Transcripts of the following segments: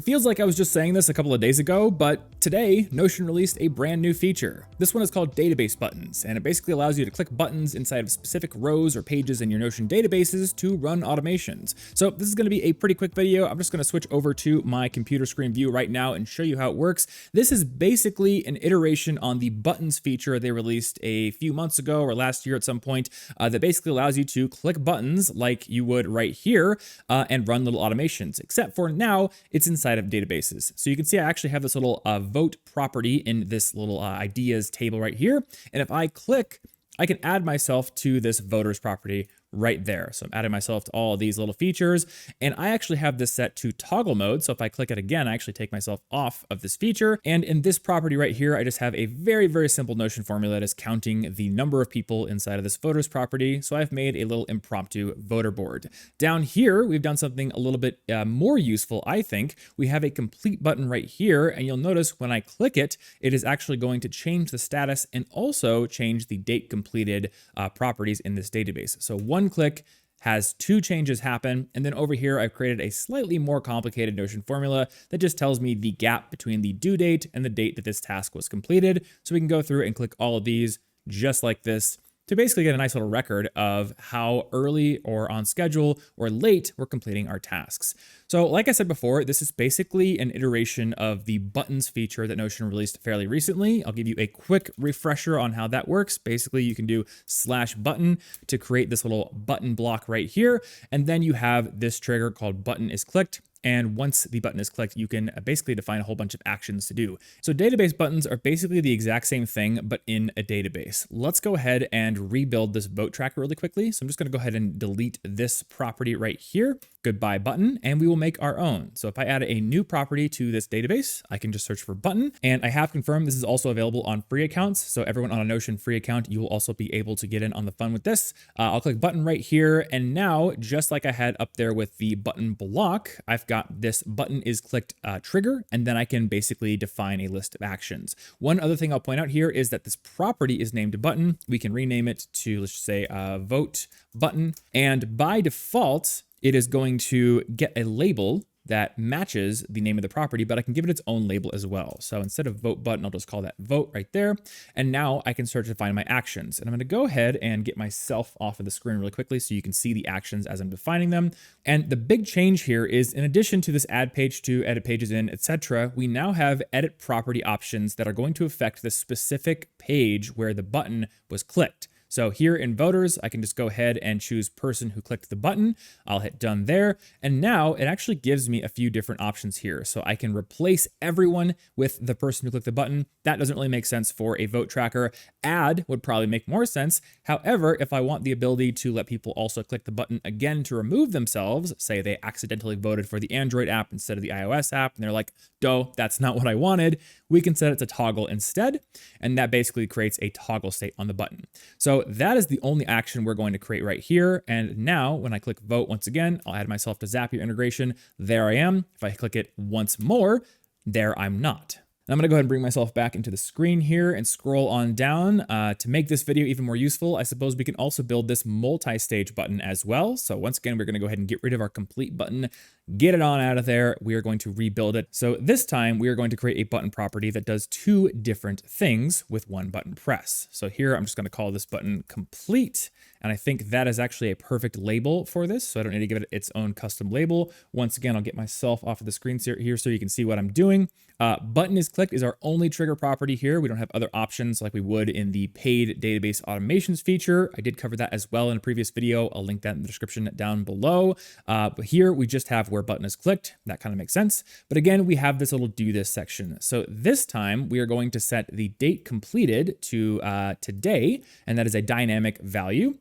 It feels like I was just saying this a couple of days ago, but today, Notion released a brand new feature. This one is called database buttons, and it basically allows you to click buttons inside of specific rows or pages in your Notion databases to run automations. So this is going to be a pretty quick video. I'm just going to switch over to my computer screen view right now and show you how it works. This is basically an iteration on the buttons feature they released a few months ago or last year at some point that basically allows you to click buttons like you would right here and run little automations, except for now it's inside of databases. So you can see I actually have this little vote property in this little ideas table right here. And if I click, I can add myself to this voters property right there. So I'm adding myself to all of these little features, and I actually have this set to toggle mode. So if I click it again, I actually take myself off of this feature. And in this property right here, I just have a very, very simple Notion formula that is counting the number of people inside of this voters property. So I've made a little impromptu voter board. Down here, we've done something a little bit more useful, I think. We have a complete button right here, and you'll notice when I click it, it is actually going to change the status and also change the date completed properties in this database. So one click has two changes happen. And then over here, I've created a slightly more complicated Notion formula that just tells me the gap between the due date and the date that this task was completed. So we can go through and click all of these just like this to basically get a nice little record of how early or on schedule or late we're completing our tasks. So like I said before, this is basically an iteration of the buttons feature that Notion released fairly recently. I'll give you a quick refresher on how that works. Basically, you can do /button to create this little button block right here. And then you have this trigger called button is clicked. And once the button is clicked, you can basically define a whole bunch of actions to do. So database buttons are basically the exact same thing, but in a database. Let's go ahead and rebuild this vote tracker really quickly. So I'm just going to go ahead and delete this property right here. Goodbye button, and we will make our own. So if I add a new property to this database, I can just search for button, and I have confirmed this is also available on free accounts. So everyone on a Notion free account, you will also be able to get in on the fun with this. I'll click button right here, and now just like I had up there with the button block, I've got this button is clicked trigger, and then I can basically define a list of actions. One other thing I'll point out here is that this property is named button. We can rename it to, let's just say, vote button, and by default, it is going to get a label that matches the name of the property, but I can give it its own label as well. So instead of vote button, I'll just call that vote right there. And now I can start to define my actions. And I'm going to go ahead and get myself off of the screen really quickly so you can see the actions as I'm defining them. And the big change here is, in addition to this add page to, edit pages in, etc., we now have edit property options that are going to affect the specific page where the button was clicked. So here in voters, I can just go ahead and choose person who clicked the button. I'll hit done there. And now it actually gives me a few different options here. So I can replace everyone with the person who clicked the button. That doesn't really make sense for a vote tracker. Add would probably make more sense. However, if I want the ability to let people also click the button again to remove themselves, say they accidentally voted for the Android app instead of the iOS app, and they're like, "Doh, that's not what I wanted," we can set it to toggle instead. And that basically creates a toggle state on the button. So that is the only action we're going to create right here. And now when I click vote once again, I'll add myself to Zapier integration. There I am. If I click it once more, there I'm not. I'm going to go ahead and bring myself back into the screen here and scroll on down. To make this video even more useful, I suppose we can also build this multi-stage button as well. So once again, we're going to go ahead and get rid of our complete button, get it on out of there. We are going to rebuild it. So this time we are going to create a button property that does two different things with one button press. So here I'm just going to call this button complete. And I think that is actually a perfect label for this. So I don't need to give it its own custom label. Once again, I'll get myself off of the screen here so you can see what I'm doing. Button is clicked is our only trigger property here. We don't have other options like we would in the paid database automations feature. I did cover that as well in a previous video. I'll link that in the description down below. But here we just have where button is clicked. That kind of makes sense. But again, we have this little do this section. So this time we are going to set the date completed to today, and that is a dynamic value.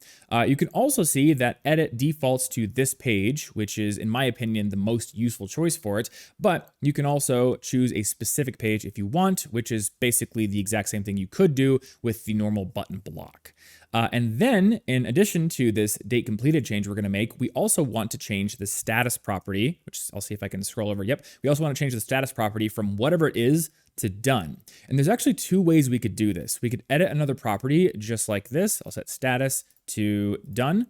You can also see that edit defaults to this page, which is, in my opinion, the most useful choice for it. But you can also choose a specific page if you want, which is basically the exact same thing you could do with the normal button block. And then in addition to this date completed change we're going to make, we also want to change the status property, which I'll see if I can scroll over. Yep. We also want to change the status property from whatever it is to done. And there's actually two ways we could do this. We could edit another property just like this. I'll set status to done.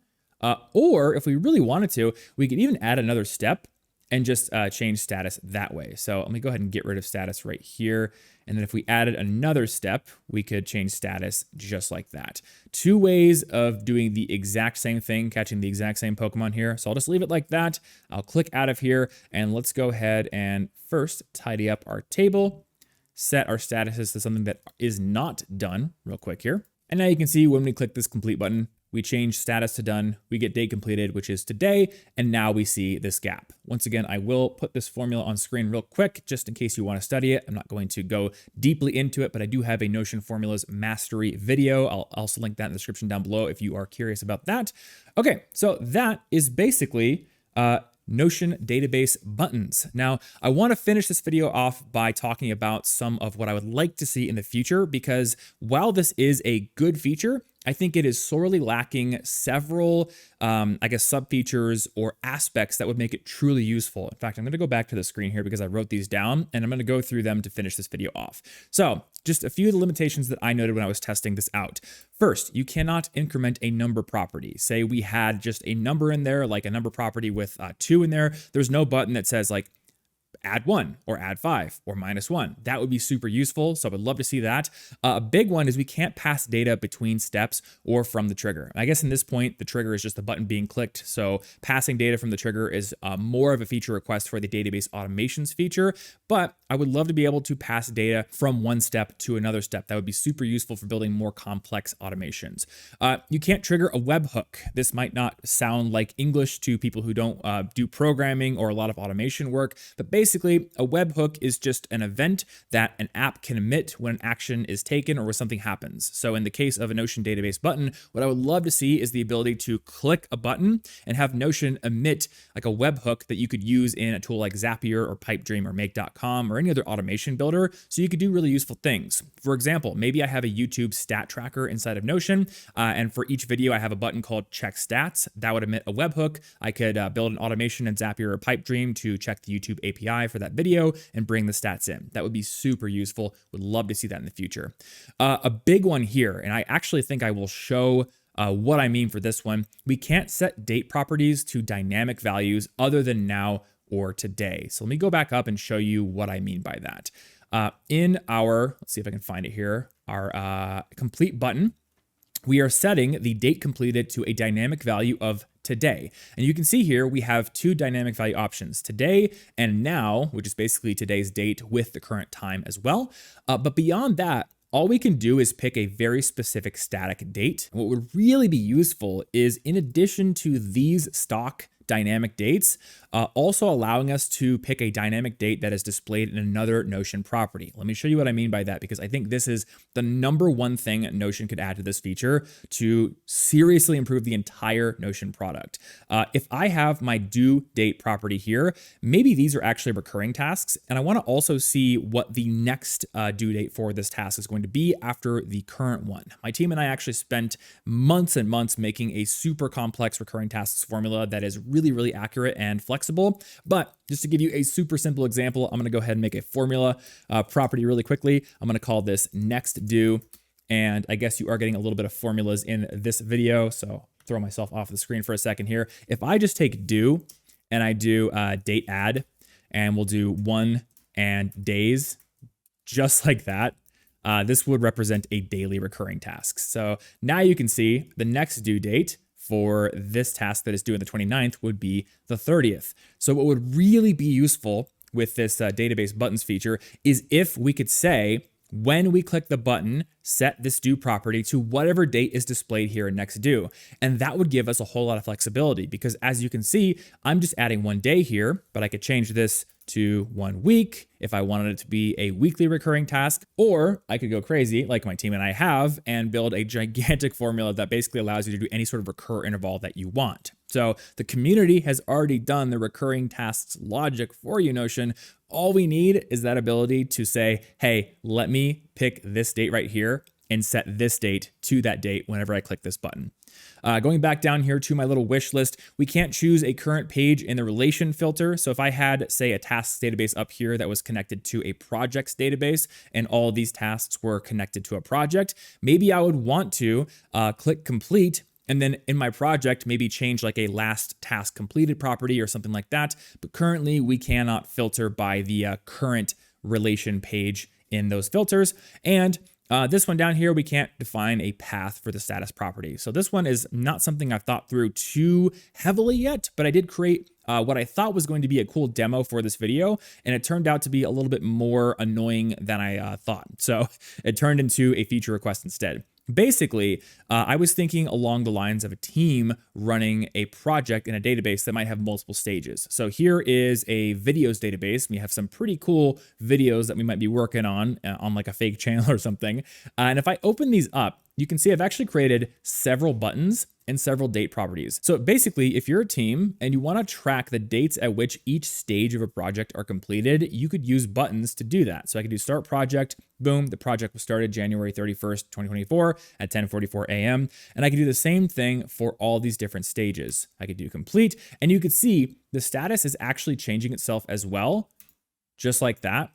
Or if we really wanted to, we could even add another step and just change status that way. So let me go ahead and get rid of status right here. And then if we added another step, we could change status just like that. Two ways of doing the exact same thing, catching the exact same Pokemon here. So I'll just leave it like that. I'll click out of here and let's go ahead and first tidy up our table, set our statuses to something that is not done real quick here. And now you can see when we click this complete button, we change status to done, we get date completed, which is today, and now we see this gap. Once again, I will put this formula on screen real quick, just in case you want to study it. I'm not going to go deeply into it, but I do have a Notion Formulas Mastery video. I'll also link that in the description down below if you are curious about that. Okay, so that is basically Notion database buttons. Now, I want to finish this video off by talking about some of what I would like to see in the future, because while this is a good feature, I think it is sorely lacking several, I guess, sub-features or aspects that would make it truly useful. In fact, I'm going to go back to the screen here because I wrote these down, and I'm going to go through them to finish this video off. So just a few of the limitations that I noted when I was testing this out. First, you cannot increment a number property. Say we had just a number in there, like a number property with 2 in there. There's no button that says like add 1 or add 5 or -1. That would be super useful. So I would love to see that. A big one is we can't pass data between steps or from the trigger. I guess in this point, the trigger is just the button being clicked. So passing data from the trigger is more of a feature request for the database automations feature. But I would love to be able to pass data from one step to another step. That would be super useful for building more complex automations. You can't trigger a webhook. This might not sound like English to people who don't do programming or a lot of automation work, but basically a webhook is just an event that an app can emit when an action is taken or when something happens. So in the case of a Notion database button, what I would love to see is the ability to click a button and have Notion emit like a webhook that you could use in a tool like Zapier or Pipedream or Make.com or any other automation builder, so you could do really useful things. For example, maybe I have a YouTube stat tracker inside of Notion, and for each video I have a button called check stats that would emit a webhook. I could build an automation in Zapier or Pipedream to check the YouTube API for that video and bring the stats in. That would be super useful. Would love to see that in the future. A big one here, and I actually think I will show what I mean for this one. We can't set date properties to dynamic values other than now or today. So let me go back up and show you what I mean by that. In our, let's see if I can find it here, our complete button, we are setting the date completed to a dynamic value of today. And you can see here we have two dynamic value options, today and now, which is basically today's date with the current time as well. But beyond that, all we can do is pick a very specific static date. And what would really be useful is, in addition to these stock dynamic dates, also allowing us to pick a dynamic date that is displayed in another Notion property. Let me show you what I mean by that, because I think this is the number one thing Notion could add to this feature to seriously improve the entire Notion product. If I have my due date property here, maybe these are actually recurring tasks, and I want to also see what the next due date for this task is going to be after the current one. My team and I actually spent months and months making a super complex recurring tasks formula that is really accurate and flexible. But just to give you a super simple example, I'm going to go ahead and make a formula property really quickly. I'm going to call this next due. And I guess you are getting a little bit of formulas in this video, so throw myself off the screen for a second here. If I just take due and I do date add, and we'll do 1 and days, just like that, this would represent a daily recurring task. So now you can see the next due date for this task that is due on the 29th would be the 30th. So what would really be useful with this database buttons feature is if we could say, when we click the button, set this due property to whatever date is displayed here in next due. And that would give us a whole lot of flexibility, because as you can see, I'm just adding 1 day here, but I could change this to 1 week if I wanted it to be a weekly recurring task, or I could go crazy like my team and I have and build a gigantic formula that basically allows you to do any sort of recur interval that you want. So the community has already done the recurring tasks logic for you, Notion. All we need is that ability to say, hey, let me pick this date right here and set this date to that date whenever I click this button. Going back down here to my little wish list, we can't choose a current page in the relation filter. So if I had, say, a tasks database up here that was connected to a projects database and all these tasks were connected to a project, maybe I would want to click complete and then in my project, maybe change like a last task completed property or something like that. But currently we cannot filter by the current relation page in those filters. And this one down here, we can't define a path for the status property. So this one is not something I've thought through too heavily yet, but I did create what I thought was going to be a cool demo for this video, and it turned out to be a little bit more annoying than I thought. So it turned into a feature request instead. Basically, I was thinking along the lines of a team running a project in a database that might have multiple stages. So here is a videos database. We have some pretty cool videos that we might be working on like a fake channel or something. And if I open these up, you can see I've actually created several buttons and several date properties. So basically, if you're a team and you want to track the dates at which each stage of a project are completed, you could use buttons to do that. So I could do start project, boom, the project was started January 31st, 2024 at 10:44 a.m. And I could do the same thing for all these different stages. I could do complete, and you could see the status is actually changing itself as well, just like that.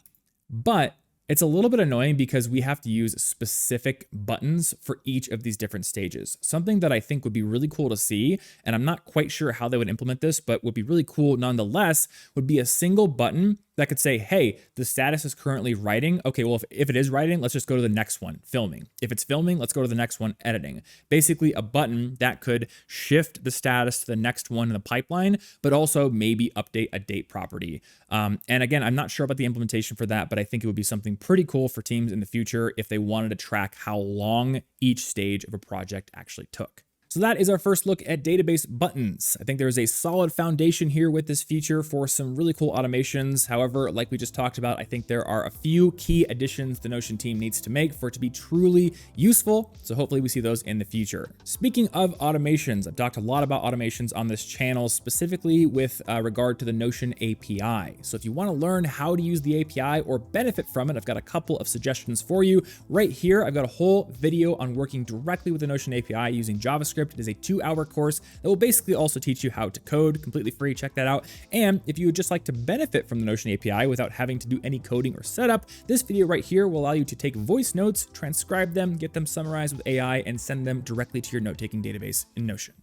But it's a little bit annoying because we have to use specific buttons for each of these different stages. Something that I think would be really cool to see, and I'm not quite sure how they would implement this, but would be really cool nonetheless, would be a single button that could say, hey, the status is currently writing. Okay, well, if it is writing, let's just go to the next one, filming. If it's filming, let's go to the next one, editing. Basically a button that could shift the status to the next one in the pipeline, but also maybe update a date property. And again, I'm not sure about the implementation for that, but I think it would be something pretty cool for teams in the future if they wanted to track how long each stage of a project actually took. So that is our first look at database buttons. I think there's a solid foundation here with this feature for some really cool automations. However, like we just talked about, I think there are a few key additions the Notion team needs to make for it to be truly useful. So hopefully we see those in the future. Speaking of automations, I've talked a lot about automations on this channel, specifically with regard to the Notion API. So if you want to learn how to use the API or benefit from it, I've got a couple of suggestions for you. Right here, I've got a whole video on working directly with the Notion API using JavaScript. It is a 2-hour course that will basically also teach you how to code, completely free. Check that out. And if you would just like to benefit from the Notion API without having to do any coding or setup, this video right here will allow you to take voice notes, transcribe them, get them summarized with AI, and send them directly to your note-taking database in Notion.